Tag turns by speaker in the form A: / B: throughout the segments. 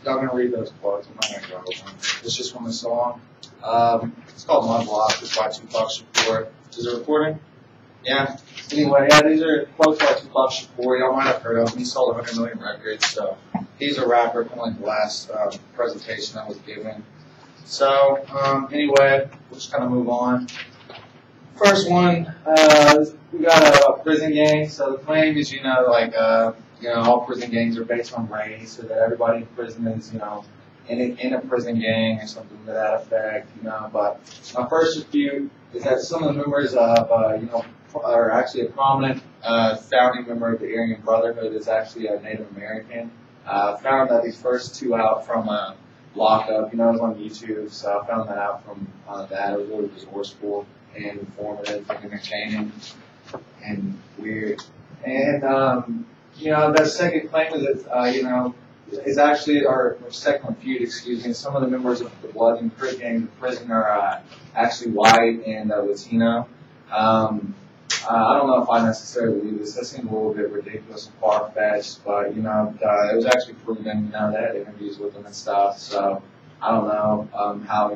A: Y'all gonna read those quotes? I'm not gonna go over them. It's just from the song. It's called Mud Block. It's by Tupac Shakur. Is it recording? Yeah. Anyway, yeah, these are quotes by Tupac Shakur. Y'all might have heard of him. He sold 100 million records, so he's a rapper. Kind of like the last presentation that was given. So anyway, we'll just kind of move on. First one, we got a prison gang. So the claim is, all prison gangs are based on race, so that everybody in prison is, in a prison gang or something to that effect, But my first refute is that some of the members of, are actually a prominent founding member of the Aryan Brotherhood is actually a Native American. Found that these first two out from lockup, it was on YouTube, so I found that out from that. It was really resourceful and informative and entertaining and weird. And, that second claim is that, is actually, or second refute, excuse me, some of the members of the Blood and Grit gang in prison are actually white and Latino. I don't know if I necessarily believe this. That seems a little bit ridiculous and far-fetched, but, it was actually proven, they had interviews with them and stuff, so I don't know how,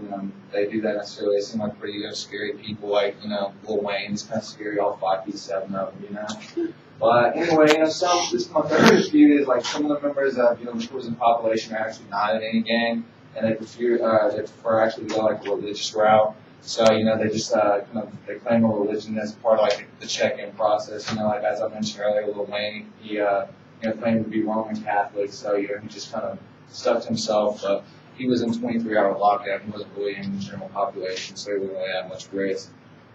A: they do that necessarily. They seem like pretty scary people, like, Lil Wayne is kind of scary, all 5'7" of them, But anyway, this is my third refute is, like, some of the members of, the prison population are actually not in any gang, and they prefer actually to go, like, a religious route. So, they just they claim a religion as part of, like, the check-in process. Like, as I mentioned earlier, Lil Wayne, he, claimed to be Roman Catholic, so, he just kind of stuck to himself. But he was in 23-hour lockdown. He wasn't really in the general population, so he wouldn't really have much risk.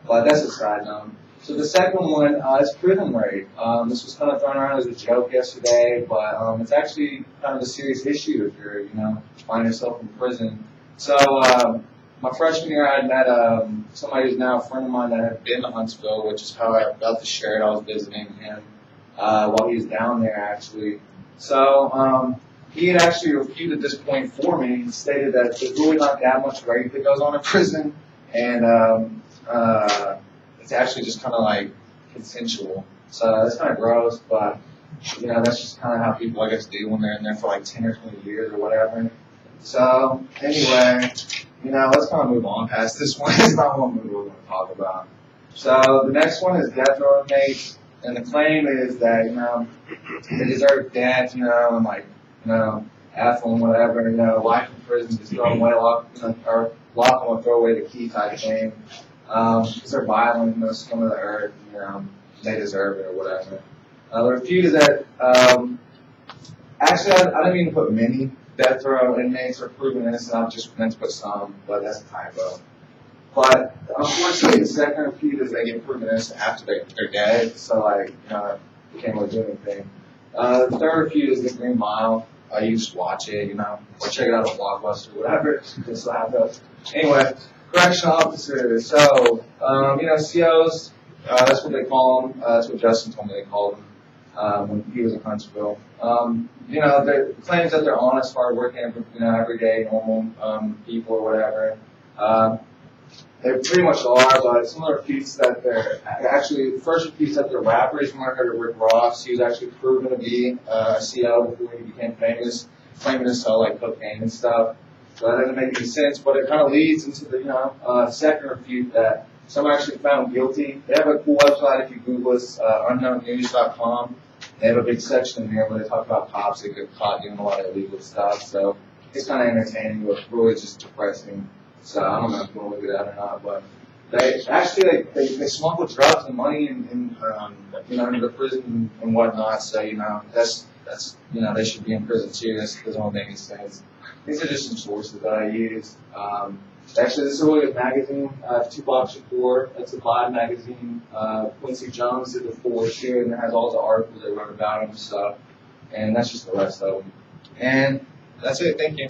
A: But that's a side note. So the second one is prison rape. This was kind of thrown around as a joke yesterday, but it's actually kind of a serious issue if you're, find yourself in prison. So my freshman year, I had met somebody who's now a friend of mine that had been to Huntsville, which is how I got the shirt. I was visiting him while he was down there, actually. So he had actually refuted this point for me and stated that there's really not that much rape that goes on in prison, and it's actually just kind of like consensual. So that's kind of gross, but that's just kind of how people, I guess, do when they're in there for like 10 or 20 years or whatever. So anyway, let's kind of move on past this one. It's not one movie we're going to talk about. So the next one is death row inmates, and the claim is that they deserve death, and like affluent, whatever, life in prison, just throw them away, lock them or throw away the key type thing. Because they're violent, scum of the earth, they deserve it or whatever. The refute is that, actually, I didn't mean to put many death row inmates are proven innocent. I just meant to put some, but that's a typo. But unfortunately, the second refute is they get proven innocent after they're dead, so like, you can't really do anything. The third refute is the Green Mile. You just watch it, or check it out on Blockbuster or whatever. Just so happens. Anyway. Correctional officers. So, COs, that's what they call them. That's what Justin told me they called them when he was in Huntsville. The claims that they're honest, hardworking, everyday, normal people or whatever. They pretty much are, but some of the refutes that they're actually, first refutes that they're rappers. When I heard of Rick Ross, he was actually proven to be a CO before he became famous, claiming to sell like cocaine and stuff. So that doesn't make any sense, but it kind of leads into the second refute that some are actually found guilty. They have a cool website if you Google this, unknownnews.com. They have a big section in there where they talk about cops that get caught doing a lot of illegal stuff. So it's kind of entertaining, but really just depressing. So I don't know if you want to look at that or not, but they actually they smuggle drugs and money into the prison and whatnot. So that's they should be in prison too. That's the only thing it says. These are just some sources that I use. Actually, this is a really good magazine, Tupac Shakur. That's a Vibe magazine. Quincy Jones did the full issue, and it has all the articles they wrote about him and stuff. And that's just the rest of them. And that's it. Thank you.